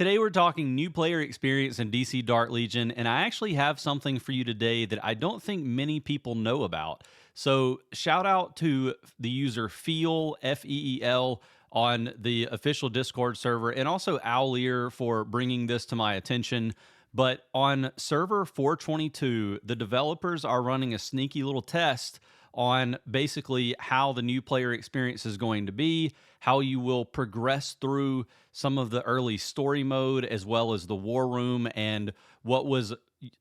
Today we're talking new player experience in DC Dark Legion, and I actually have something for you today that I don't think many people know about. So shout out to the user Feel, Feel, on the official Discord server, and also Owlier for bringing this to my attention. But on server 422, the developers are running a sneaky little test on basically how the new player experience is going to be, how you will progress through some of the early story mode, as well as the war room and what was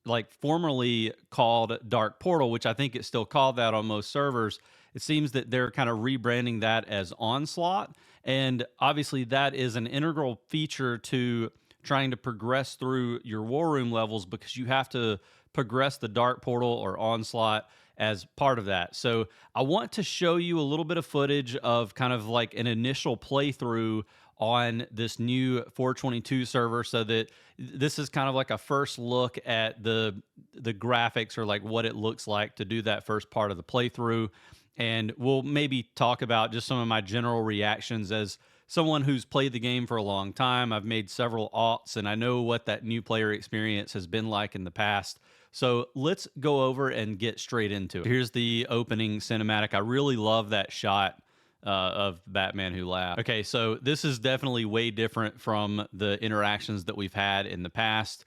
like formerly called Dark Portal, which I think it's still called that on most servers. It seems that they're kind of rebranding that as Onslaught. And obviously, that is an integral feature to trying to progress through your war room levels because you have to progress the Dark Portal or Onslaught as part of that. So I want to show you a little bit of footage of kind of like an initial playthrough on this new 422 server, so that this is kind of like a first look at the graphics, or like what it looks like to do that first part of the playthrough. And we'll maybe talk about just some of my general reactions as someone who's played the game for a long time. I've made several aughts, and I know what that new player experience has been like in the past. So let's go over and get straight into it. Here's the opening cinematic. I really love that shot of Batman Who Laughed. Okay, so this is definitely way different from the interactions that we've had in the past.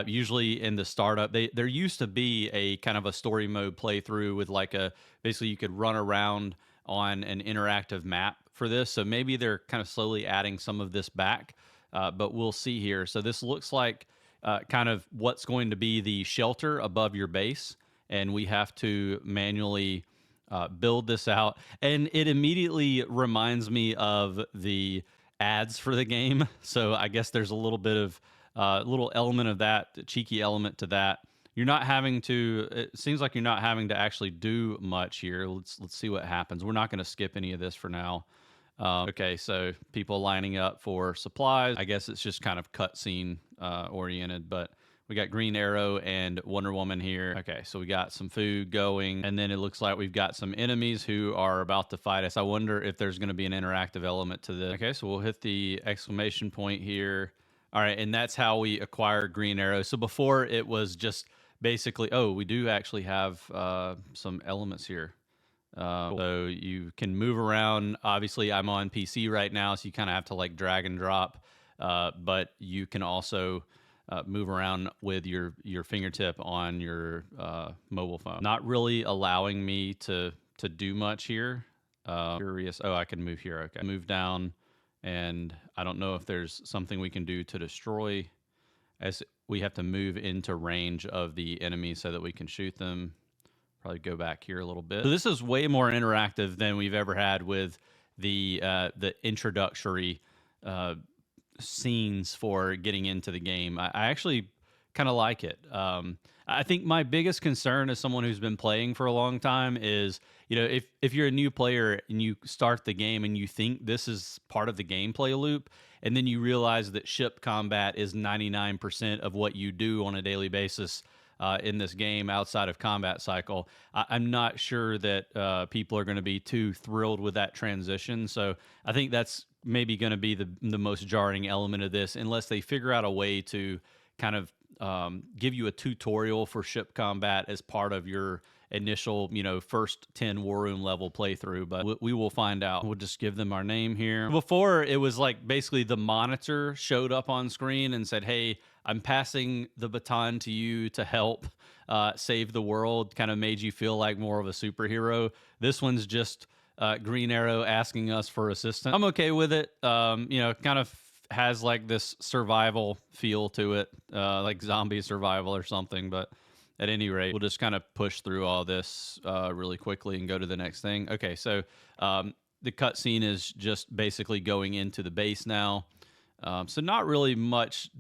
Usually in the startup, there used to be a kind of a story mode playthrough with like a, basically you could run around on an interactive map for this. So maybe they're kind of slowly adding some of this back, but we'll see here. So this looks like kind of what's going to be the shelter above your base, and we have to manually build this out. And it immediately reminds me of the ads for the game. So I guess there's a little bit of little element of that, cheeky element to that. You're not having to. It seems like you're not having to actually do much here. Let's see what happens. We're not going to skip any of this for now. Okay, so people lining up for supplies. I guess it's just kind of cutscene oriented, but we got Green Arrow and Wonder Woman here. Okay, so we got some food going, and then it looks like we've got some enemies who are about to fight us. I wonder if there's going to be an interactive element to this. Okay, so we'll hit the exclamation point here. All right, and that's how we acquire Green Arrow. So before it was just basically, oh, we do actually have some elements here. So you can move around. Obviously, I'm on PC right now, so you kind of have to like drag and drop. But you can also move around with your fingertip on your mobile phone. Not really allowing me to do much here. Curious. Oh, I can move here. Okay, move down, and I don't know if there's something we can do to destroy, as we have to move into range of the enemy so that we can shoot them. Probably go back here a little bit. So this is way more interactive than we've ever had with the introductory scenes for getting into the game. I actually kind of like it. I think my biggest concern as someone who's been playing for a long time is, you know, if you're a new player and you start the game and you think this is part of the gameplay loop, and then you realize that ship combat is 99% of what you do on a daily basis in this game outside of combat cycle, I'm not sure that people are going to be too thrilled with that transition. So I think that's maybe going to be the most jarring element of this, unless they figure out a way to kind of give you a tutorial for ship combat as part of your initial, you know, first 10 war room level playthrough. But we will find out. We'll just give them our name here. Before, it was like basically the monitor showed up on screen and said, hey, I'm passing the baton to you to help save the world. Kind of made you feel like more of a superhero. This one's just Green Arrow asking us for assistance. I'm okay with it. You know, kind of has like this survival feel to it, like zombie survival or something. But at any rate, we'll just kind of push through all this really quickly and go to the next thing. Okay, so the cutscene is just basically going into the base now. So not really much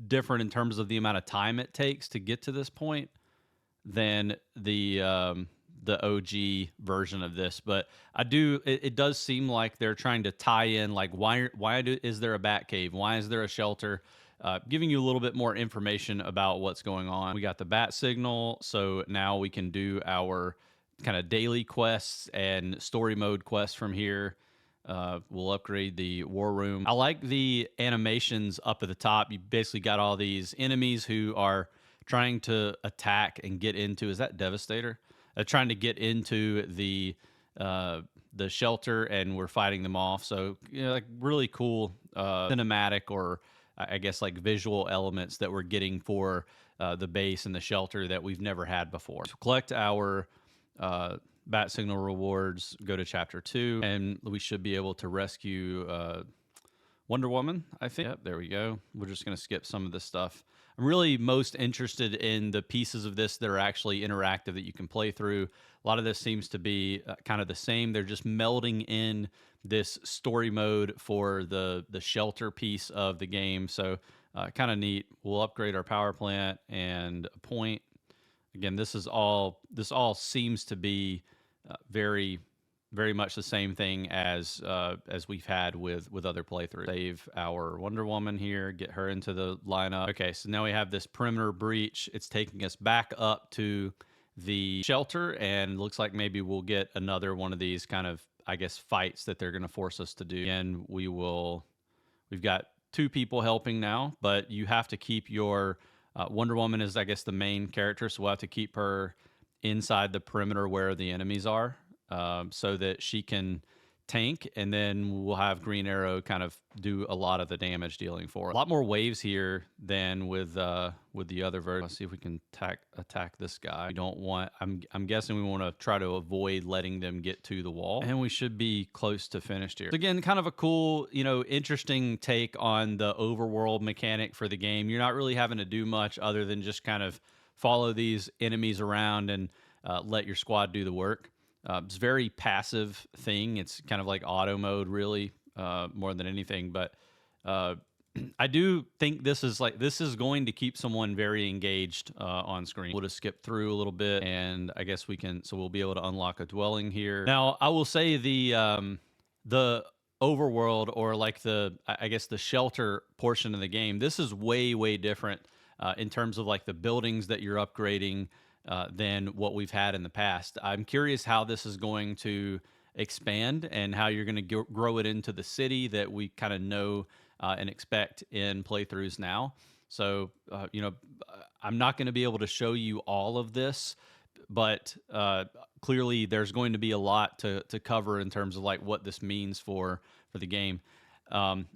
different in terms of the amount of time it takes to get to this point than the OG version of this. But it does seem like they're trying to tie in, like, is there a bat cave? Why is there a shelter? Giving you a little bit more information about what's going on. We got the bat signal, so now we can do our kind of daily quests and story mode quests from here. We'll upgrade the war room. I like the animations up at the top. You basically got all these enemies who are trying to attack and get into. Is that Devastator? Trying to get into the shelter, and we're fighting them off. So like really cool cinematic, or I guess like visual elements that we're getting for the base and the shelter that we've never had before. So collect our bat signal rewards, go to chapter 2, and we should be able to rescue Wonder Woman, I think. Yep, there we go. We're just going to skip some of this stuff. I'm really most interested in the pieces of this that are actually interactive that you can play through. A lot of this seems to be kind of the same. They're just melding in this story mode for the shelter piece of the game. So kind of neat. We'll upgrade our power plant and a point. Again, this all seems to be very much the same thing as we've had with other playthroughs. Save our Wonder Woman here, get her into the lineup. Okay, so now we have this perimeter breach. It's taking us back up to the shelter, and looks like maybe we'll get another one of these kind of, I guess, fights that they're going to force us to do. And we've got 2 people helping now, but you have to keep your Wonder Woman is, I guess, the main character, so we'll have to keep her inside the perimeter where the enemies are, so that she can tank, and then we'll have Green Arrow kind of do a lot of the damage dealing for us. A lot more waves here than with the other version. Let's see if we can attack this guy. We don't want. I'm guessing we want to try to avoid letting them get to the wall, and we should be close to finished here. So again, kind of a cool, interesting take on the overworld mechanic for the game. You're not really having to do much other than just kind of follow these enemies around and let your squad do the work. It's a very passive thing. It's kind of like auto mode, really, more than anything. But I do think this is going to keep someone very engaged on screen. We'll just skip through a little bit, and I guess we'll be able to unlock a dwelling here. Now, I will say the overworld, or like the shelter portion of the game, this is way different in terms of like the buildings that you're upgrading than what we've had in the past. I'm curious how this is going to expand and how you're going to grow it into the city that we kind of know and expect in playthroughs now. So, I'm not going to be able to show you all of this, but clearly there's going to be a lot to cover in terms of like what this means for the game.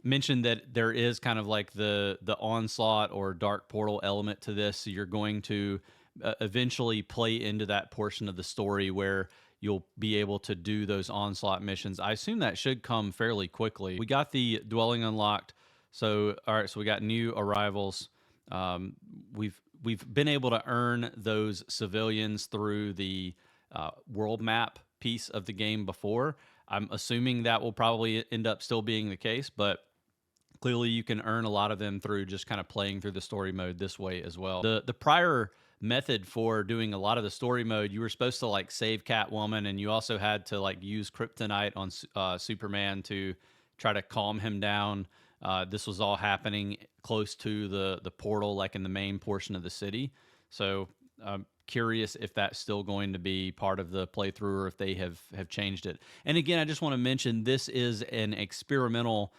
Mentioned that there is kind of like the Onslaught or Dark Portal element to this. So you're going to eventually play into that portion of the story where you'll be able to do those Onslaught missions. I assume that should come fairly quickly. We got the dwelling unlocked. So, all right, so we got new arrivals. We've been able to earn those civilians through the world map piece of the game before. I'm assuming that will probably end up still being the case, but clearly you can earn a lot of them through just kind of playing through the story mode this way as well. The prior method for doing a lot of the story mode, you were supposed to like save Catwoman, and you also had to like use kryptonite on Superman to try to calm him down. This was all happening close to the portal, like in the main portion of the city. So I'm curious if that's still going to be part of the playthrough, or if they have changed it. And again, I just want to mention this is an experimental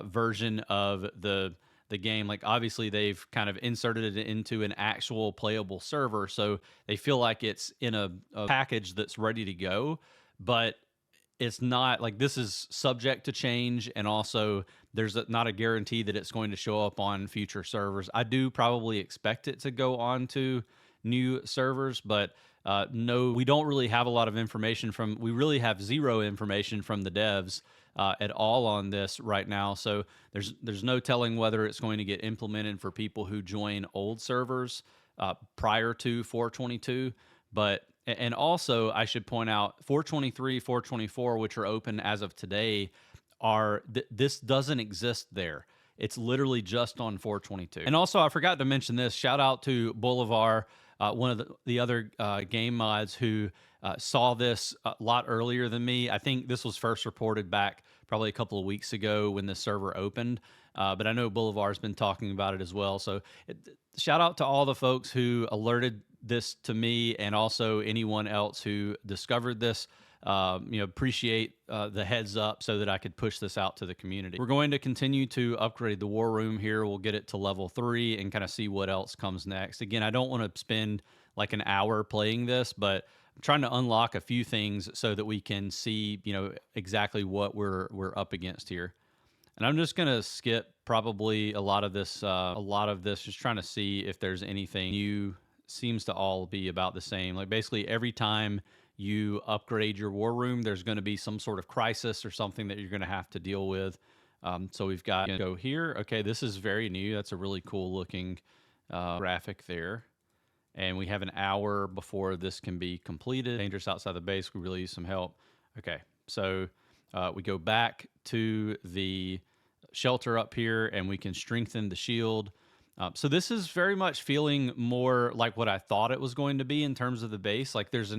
version of the game. Like obviously they've kind of inserted it into an actual playable server, so they feel like it's in a package that's ready to go, but it's not. Like, this is subject to change, and also there's not a guarantee that it's going to show up on future servers. I do probably expect it to go on to new servers, but no, we don't really have a lot of information we really have zero information from the devs at all on this right now. So there's no telling whether it's going to get implemented for people who join old servers prior to 422. And also I should point out 423, 424, which are open as of today, this doesn't exist there. It's literally just on 422. And also, I forgot to mention this. Shout out to Boulevard, one of the other game mods who saw this a lot earlier than me. I think this was first reported back probably a couple of weeks ago when the server opened. But I know Boulevard's been talking about it as well. So shout out to all the folks who alerted this to me, and also anyone else who discovered this. appreciate the heads up so that I could push this out to the community. We're going to continue to upgrade the war room here. We'll get it to level 3 and kind of see what else comes next. Again, I don't want to spend like an hour playing this, but I'm trying to unlock a few things so that we can see, exactly what we're up against here. And I'm just gonna skip probably a lot of this, just trying to see if there's anything new. Seems to all be about the same. Like basically every time you upgrade your war room, there's going to be some sort of crisis or something that you're going to have to deal with. So we've got go here. Okay, this is very new. That's a really cool looking graphic there. And we have an hour before this can be completed. Dangerous outside the base. We really use some help. Okay, so we go back to the shelter up here, and we can strengthen the shield. So this is very much feeling more like what I thought it was going to be in terms of the base. Like there's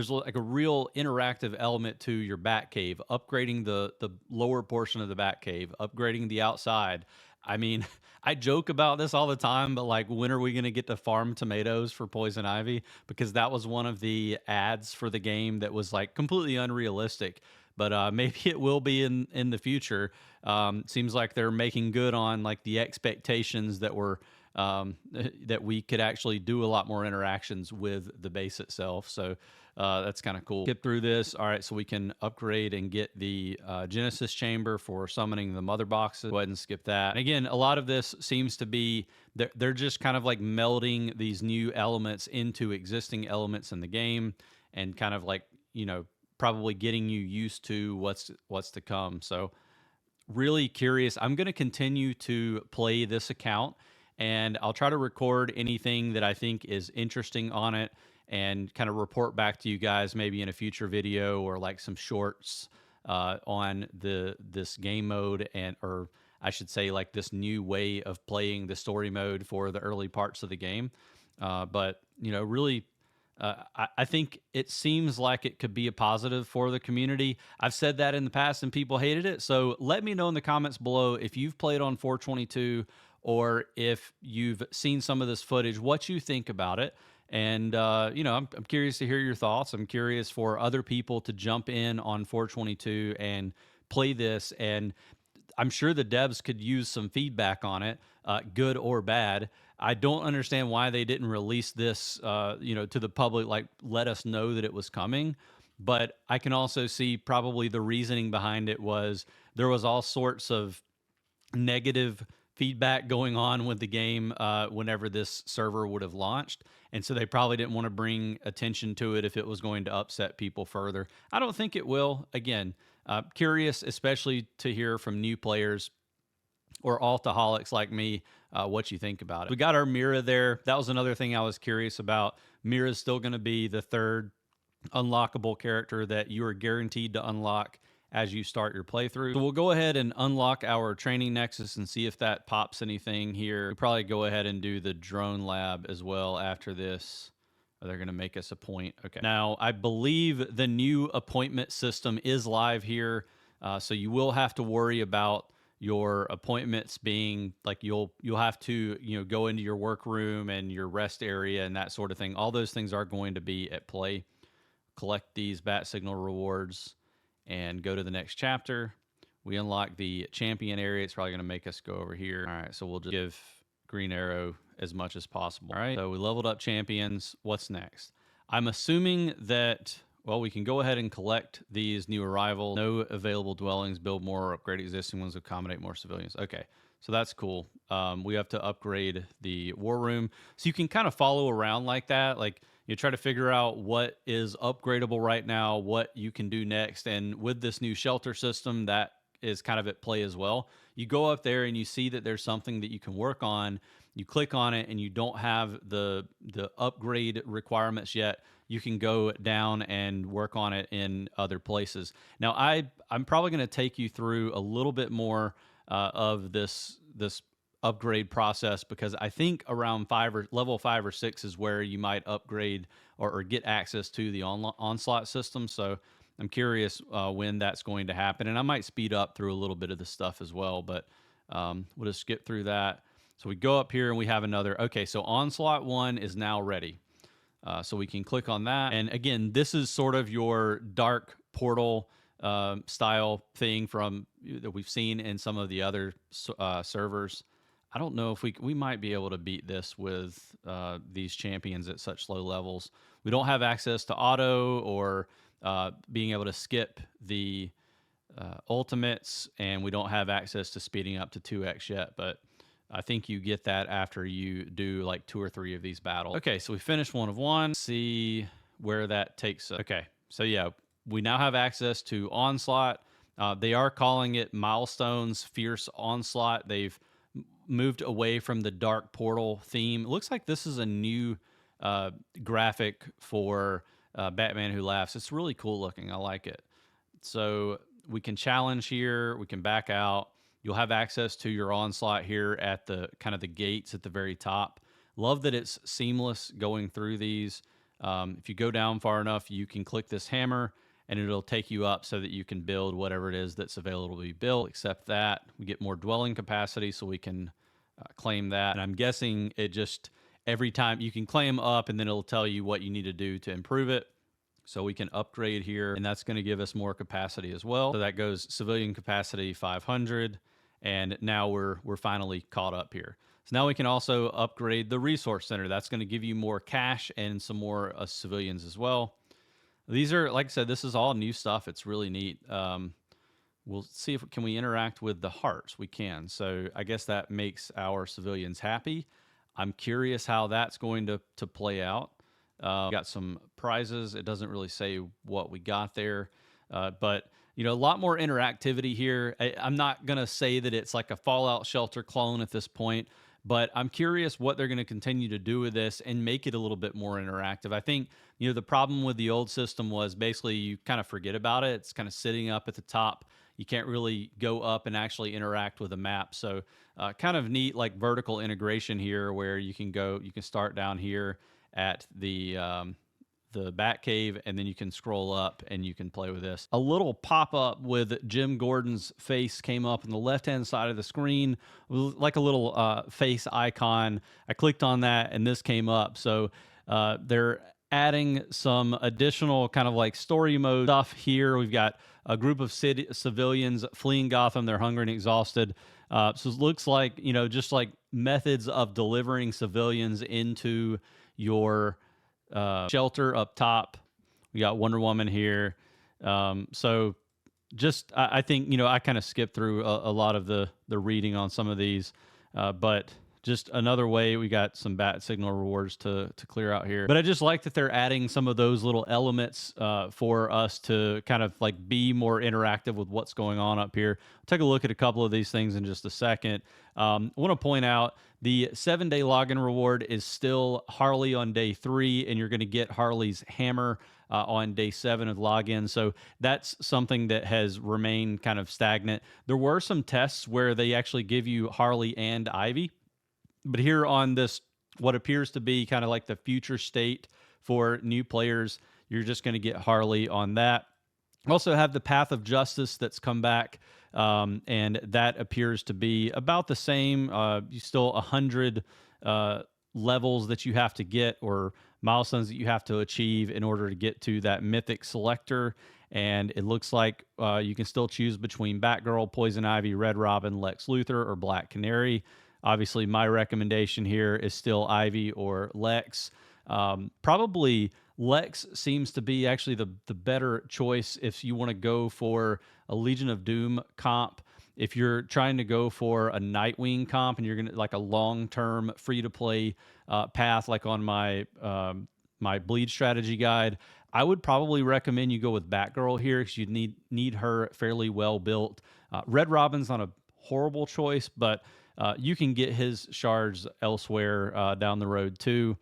like a real interactive element to your bat cave, upgrading the lower portion of the bat cave, upgrading the outside. I mean, I joke about this all the time, but like, when are we going to get to farm tomatoes for poison ivy? Because that was one of the ads for the game that was like completely unrealistic. But maybe it will be in the future. Seems like they're making good on like the expectations that were that we could actually do a lot more interactions with the base itself. So that's kind of cool. Skip through this. All right, so we can upgrade and get the Genesis chamber for summoning the mother boxes. Go ahead and skip that. And again, a lot of this seems to be they're just kind of like melding these new elements into existing elements in the game, and kind of like probably getting you used to what's to come. So really curious. I'm going to continue to play this account, and I'll try to record anything that I think is interesting on it and kind of report back to you guys maybe in a future video, or like some shorts on this game mode, or I should say like this new way of playing the story mode for the early parts of the game. But really, I think it seems like it could be a positive for the community. I've said that in the past and people hated it. So let me know in the comments below if you've played on 422, or if you've seen some of this footage, what you think about it. And, I'm curious to hear your thoughts. I'm curious for other people to jump in on 422 and play this. And I'm sure the devs could use some feedback on it, good or bad. I don't understand why they didn't release this, to the public, like let us know that it was coming. But I can also see probably the reasoning behind it was there was all sorts of negative feedback going on with the game whenever this server would have launched. And so they probably didn't want to bring attention to it if it was going to upset people further. I don't think it will. Again, curious, especially to hear from new players or altaholics like me, what you think about it. We got our Mira there. That was another thing I was curious about. Mira is still going to be the third unlockable character that you are guaranteed to unlock as you start your playthrough. So we'll go ahead and unlock our training nexus and see if that pops anything here. We'll probably go ahead and do the drone lab as well after this. They're going to make us a point. Okay. Now, I believe the new appointment system is live here. So you will have to worry about your appointments being like, you'll have to, go into your workroom and your rest area and that sort of thing. All those things are going to be at play. Collect these bat signal rewards and go to the next chapter. We unlock the champion area. It's probably going to make us go over here. All right, so we'll just give Green Arrow as much as possible. All right, so we leveled up champions. What's next? I'm assuming that, well, we can go ahead and collect these new arrivals. No available dwellings, build more, or upgrade existing ones, accommodate more civilians. Okay, so that's cool. We have to upgrade the war room. So you can kind of follow around like that. Like, you try to figure out what is upgradable right now, what you can do next. And with this new shelter system, that is kind of at play as well. You go up there and you see that there's something that you can work on. You click on it and you don't have the upgrade requirements yet. You can go down and work on it in other places. Now, I'm probably going to take you through a little bit more of this upgrade process, because I think around level 5 or 6 is where you might upgrade or get access to the Onslaught system. So I'm curious when that's going to happen, and I might speed up through a little bit of the stuff as well, but we'll just skip through that. So we go up here and we have another. Okay, so Onslaught 1 is now ready. So we can click on that. And again, this is sort of your dark portal style thing from that we've seen in some of the other servers. I don't know if we might be able to beat this with these champions at such low levels. We don't have access to auto or being able to skip the ultimates, and we don't have access to speeding up to 2x yet, but I think you get that after you do like 2 or 3 of these battles. Okay, so we finished 1 of 1. See where that takes us. Okay, so yeah, we now have access to Onslaught. They are calling it Milestones Fierce Onslaught. They've moved away from the Dark Portal theme. It looks like this is a new graphic for Batman Who Laughs. It's really cool looking. I like it. So we can challenge here. We can back out. You'll have access to your Onslaught here at the kind of the gates at the very top. Love that it's seamless going through these. If you go down far enough, you can click this hammer and it'll take you up so that you can build whatever it is that's available to be built. Except that we get more dwelling capacity, so we can claim that. And I'm guessing it just, every time you can claim up, and then it'll tell you what you need to do to improve it. So we can upgrade here, and that's going to give us more capacity as well. So that goes civilian capacity 500, and now we're finally caught up here. So now we can also upgrade the resource center. That's going to give you more cash and some more civilians as well. These are, like I said, this is all new stuff. It's really neat. We'll see if can we interact with the hearts. We can. So I guess that makes our civilians happy. I'm curious how that's going to play out. We got some prizes. It doesn't really say what we got there, but you know, a lot more interactivity here. I'm not gonna say that it's like a Fallout Shelter clone at this point, but I'm curious what they're going to continue to do with this and make it a little bit more interactive. I think, you know, the problem with the old system was basically you kind of forget about it. It's kind of sitting up at the top. You can't really go up and actually interact with the map. So kind of neat, like vertical integration here where you can go, you can start down here at the Bat Cave, and then you can scroll up and you can play with this. A little pop-up with Jim Gordon's face came up on the left-hand side of the screen, like a little face icon. I clicked on that and this came up. So they're adding some additional kind of like story mode stuff here. We've got a group of civilians fleeing Gotham. They're hungry and exhausted. So it looks like, you know, just like methods of delivering civilians into your shelter up top. We got Wonder Woman here. So just, I think, you know, I kind of skipped through a lot of the reading on some of these, but just another way. We got some bat signal rewards to clear out here. But I just like that they're adding some of those little elements for us to kind of like be more interactive with what's going on up here. I'll take a look at a couple of these things in just a second. I want to point out the 7-day login reward is still Harley on day 3, and you're going to get Harley's hammer on day 7 of login. So that's something that has remained kind of stagnant. There were some tests where they actually give you Harley and Ivy, but here on this, what appears to be kind of like the future state for new players, you're just going to get Harley on that. Also have the Path of Justice that's come back, and that appears to be about the same. You still 100 levels that you have to get, or milestones that you have to achieve in order to get to that mythic selector. And it looks like you can still choose between Batgirl, Poison Ivy, Red Robin, Lex Luthor, or Black Canary. Obviously, my recommendation here is still Ivy or Lex. Probably Lex seems to be actually the better choice if you want to go for a Legion of Doom comp. If you're trying to go for a Nightwing comp and you're going to like a long-term free-to-play path, like on my my bleed strategy guide, I would probably recommend you go with Batgirl here because you need her fairly well built. Red Robin's not a horrible choice, but you can get his shards elsewhere down the road too.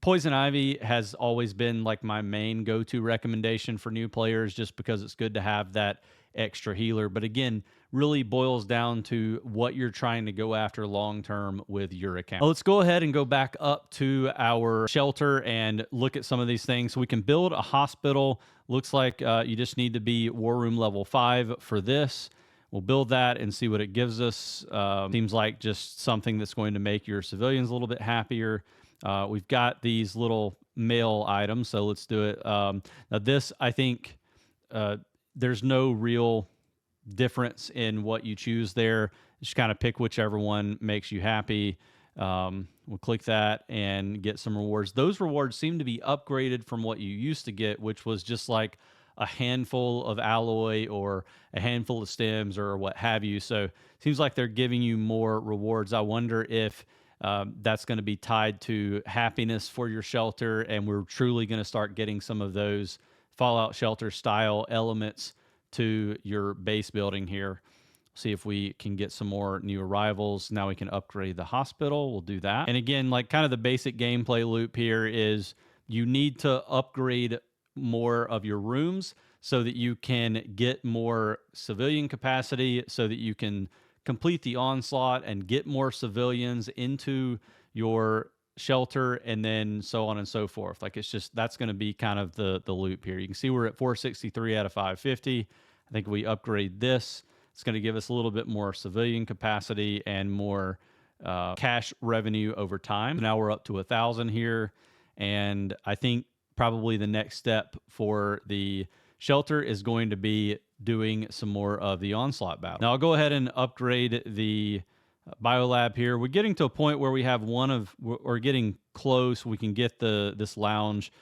Poison Ivy has always been like my main go-to recommendation for new players, just because it's good to have that extra healer. But again, really boils down to what you're trying to go after long-term with your account. Let's go ahead and go back up to our shelter and look at some of these things. So we can build a hospital. Looks like you just need to be War Room level 5 for this. We'll build that and see what it gives us. Seems like just something that's going to make your civilians a little bit happier. We've got these little mail items, so let's do it. Now this, I think, uh, there's no real difference in what you choose there. Just kind of pick whichever one makes you happy. We'll click that and get some rewards. Those rewards seem to be upgraded from what you used to get, which was just like a handful of alloy or a handful of stems or what have you. So it seems like they're giving you more rewards. I wonder if that's going to be tied to happiness for your shelter, and we're truly going to start getting some of those Fallout Shelter style elements to your base building here. See if we can get some more new arrivals. Now we can upgrade the hospital. We'll do that. And again, like kind of the basic gameplay loop here is you need to upgrade more of your rooms so that you can get more civilian capacity, so that you can complete the onslaught and get more civilians into your shelter, and then so on and so forth. Like it's just, that's going to be kind of the loop here. You can see we're at 463 out of 550. I think we upgrade this. It's going to give us a little bit more civilian capacity and more cash revenue over time. Now we're up to 1,000 here. And I think probably the next step for the shelter is going to be doing some more of the onslaught battle. Now I'll go ahead and upgrade the biolab here. We're getting to a point where we have we're getting close. We can get this lounge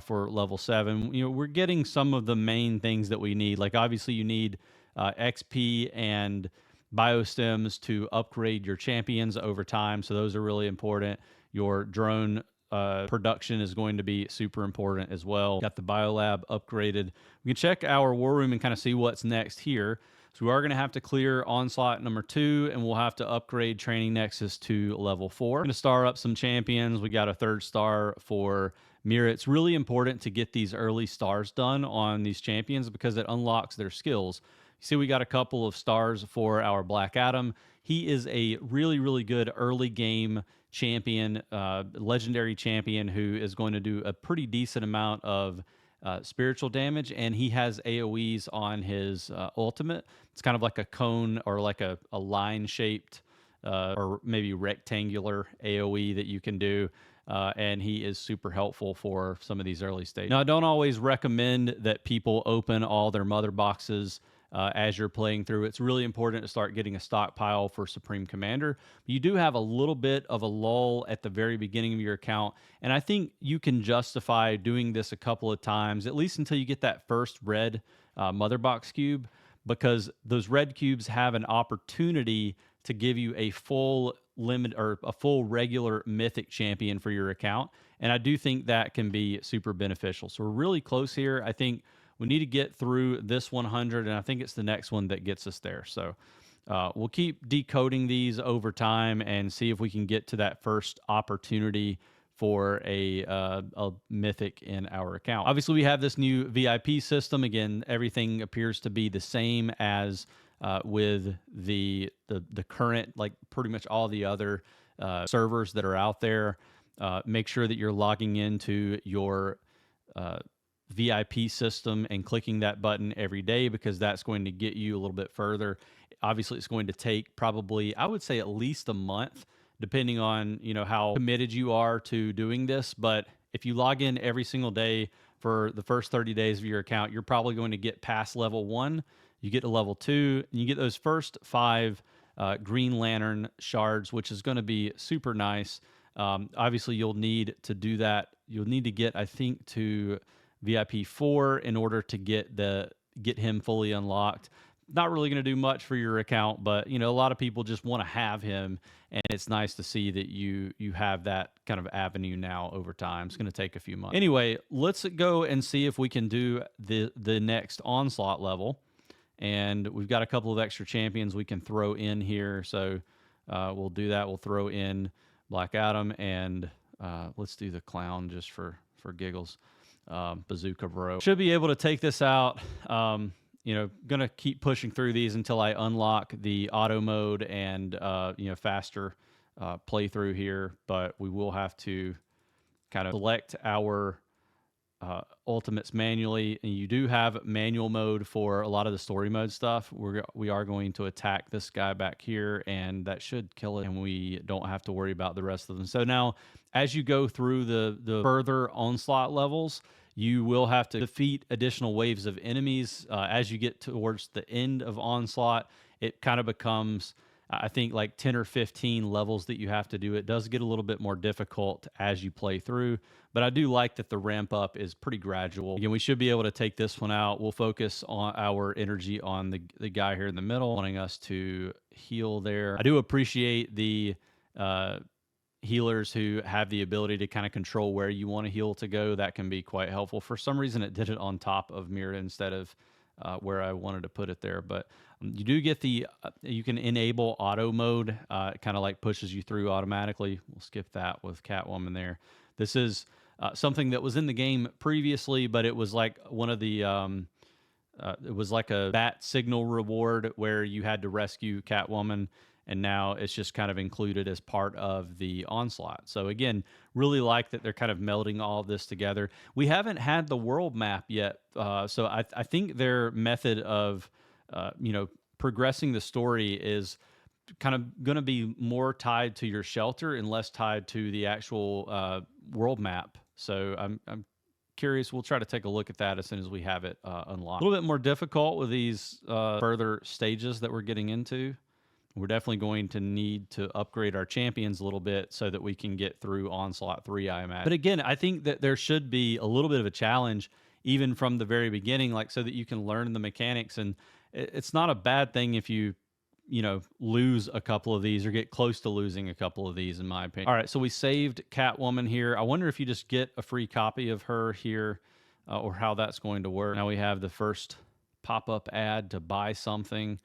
for level 7. You know, we're getting some of the main things that we need. Like obviously you need XP and biostems to upgrade your champions over time. So those are really important. Your drone production is going to be super important as well. Got the biolab upgraded. We can check our war room and kind of see what's next here. So we are going to have to clear onslaught number 2, and we'll have to upgrade training nexus to level 4. I'm going to star up some champions. We got a 3rd star for Mira. It's really important to get these early stars done on these champions because it unlocks their skills. You see, we got a couple of stars for our Black Adam. He is a really, really good early game champion, legendary champion who is going to do a pretty decent amount of spiritual damage, and he has AoEs on his ultimate. It's kind of like a cone or like a line-shaped or maybe rectangular AoE that you can do. And he is super helpful for some of these early stages. Now, I don't always recommend that people open all their mother boxes as you're playing through. It's really important to start getting a stockpile for Supreme Commander. You do have a little bit of a lull at the very beginning of your account, and I think you can justify doing this a couple of times, at least until you get that first red mother box cube, because those red cubes have an opportunity to give you a full limit or a full regular mythic champion for your account. And I do think that can be super beneficial. So we're really close here. I think we need to get through this 100, and I think it's the next one that gets us there. So we'll keep decoding these over time and see if we can get to that first opportunity for a mythic in our account. Obviously, we have this new VIP system. Again, everything appears to be the same as with the current, like pretty much all the other servers that are out there. Make sure that you're logging into your VIP system and clicking that button every day, because that's going to get you a little bit further. Obviously, it's going to take probably, I would say, at least a month, depending on, you know, how committed you are to doing this. But if you log in every single day for the first 30 days of your account, you're probably going to get past level 1. You get to level 2, and you get those first 5 Green Lantern shards, which is going to be super nice. Obviously, you'll need to do that. You'll need to get, I think, to VIP 4 in order to get him fully unlocked. Not really going to do much for your account, but you know, a lot of people just want to have him, and it's nice to see that you have that kind of avenue now over time. It's going to take a few months. Anyway, let's go and see if we can do the next onslaught level. And we've got a couple of extra champions we can throw in here, so we'll do that. We'll throw in Black Adam, and let's do the clown just for giggles. Bazooka Bro. Should be able to take this out. You know, gonna keep pushing through these until I unlock the auto mode and you know, faster playthrough here. But we will have to kind of select our ultimates manually, and you do have manual mode for a lot of the story mode stuff. We are going to attack this guy back here, and that should kill it, and we don't have to worry about the rest of them. So now, as you go through the further onslaught levels, You will have to defeat additional waves of enemies as you get towards the end of Onslaught. It kind of becomes, I think, like 10 or 15 levels that you have to do. It does get a little bit more difficult as you play through, but I do like that the ramp up is pretty gradual. Again, we should be able to take this one out. We'll focus on our energy on the guy here in the middle, wanting us to heal there. I do appreciate the healers who have the ability to kind of control where you want to heal to go. That can be quite helpful. For some reason, it did it on top of Mira instead of where I wanted to put it there. But you do get the, you can enable auto mode. It kind of like pushes you through automatically. We'll skip that with Catwoman there. This is something that was in the game previously, but it was like one of the, it was like a bat signal reward where you had to rescue Catwoman, and now it's just kind of included as part of the Onslaught. So again, really like that they're kind of melding all of this together. We haven't had the world map yet, so I think their method of progressing the story is kind of going to be more tied to your shelter and less tied to the actual world map. So I'm curious. We'll try to take a look at that as soon as we have it unlocked. A little bit more difficult with these further stages that we're getting into. We're definitely going to need to upgrade our champions a little bit so that we can get through Onslaught 3, I imagine. But again, I think that there should be a little bit of a challenge even from the very beginning, like so that you can learn the mechanics. And it's not a bad thing if you lose a couple of these or get close to losing a couple of these, in my opinion. All right, so we saved Catwoman here. I wonder if you just get a free copy of her here or how that's going to work. Now we have the first pop-up ad to buy something.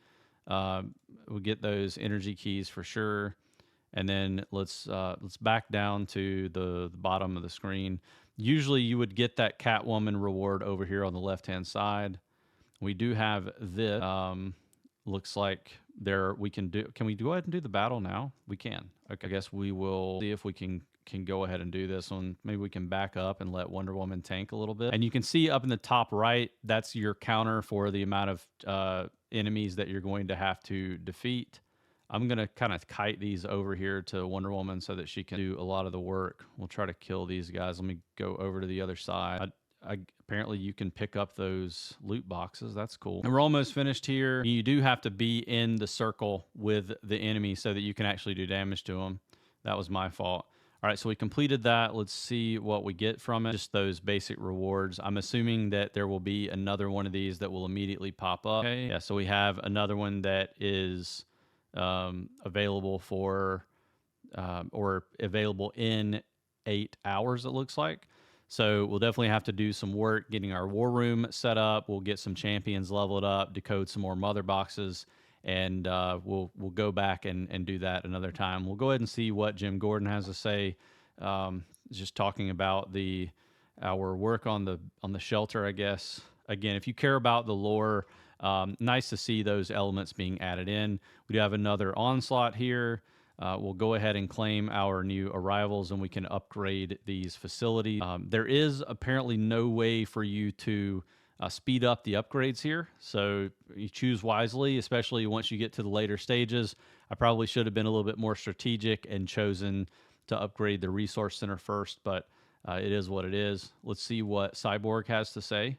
We get those energy keys for sure, and then let's back down to the bottom of the screen. Usually you would get that Catwoman reward over here on the left hand side. We do have this. Looks like we can do. Can we go ahead and do the battle now? We can. Okay, I guess we will see if we can go ahead and do this one. Maybe we can back up and let Wonder Woman tank a little bit. And you can see up in the top right, that's your counter for the amount of enemies that you're going to have to defeat. I'm going to kind of kite these over here to Wonder Woman so that she can do a lot of the work. We'll try to kill these guys. Let me go over to the other side. Apparently you can pick up those loot boxes. That's cool. And we're almost finished here. You do have to be in the circle with the enemy so that you can actually do damage to them. That was my fault. All right, so we completed that. Let's see what we get from it. Just those basic rewards. I'm assuming that there will be another one of these that will immediately pop up. Okay. Yeah, so we have another one that is available for, or available in 8 hours, it looks like. So we'll definitely have to do some work getting our war room set up. We'll get some champions leveled up, decode some more mother boxes, and we'll go back and do that another time. We'll go ahead and see what Jim Gordon has to say. Just talking about our work on the shelter, I guess. Again, if you care about the lore, nice to see those elements being added in. We do have another Onslaught here. We'll go ahead and claim our new arrivals, and we can upgrade these facilities. There is apparently no way for you to speed up the upgrades here, so you choose wisely, especially once you get to the later stages. I probably should have been a little bit more strategic and chosen to upgrade the resource center first, but it is what it is. Let's see what Cyborg has to say.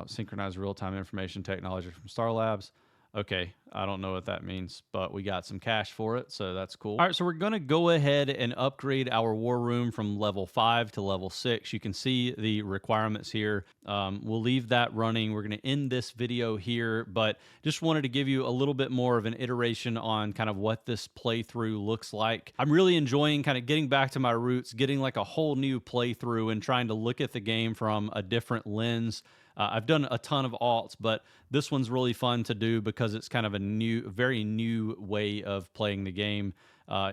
Synchronized real-time information technology from Star Labs. Okay, I don't know what that means, but we got some cash for it, so that's cool. All right, so we're going to go ahead and upgrade our war room from level 5 to level 6. You can see the requirements here. We'll leave that running. We're going to end this video here, but just wanted to give you a little bit more of an iteration on kind of what this playthrough looks like. I'm really enjoying kind of getting back to my roots, getting like a whole new playthrough and trying to look at the game from a different lens. I've done a ton of alts, but this one's really fun to do because it's kind of a very new way of playing the game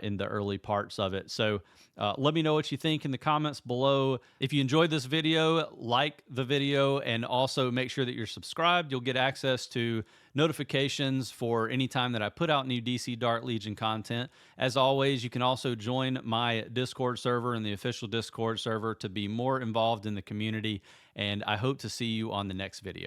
in the early parts of it. So let me know what you think in the comments below. If you enjoyed this video, like the video, and also make sure that you're subscribed. You'll get access to notifications for any time that I put out new DC Dark Legion content. As always, you can also join my Discord server and the official Discord server to be more involved in the community, and I hope to see you on the next video.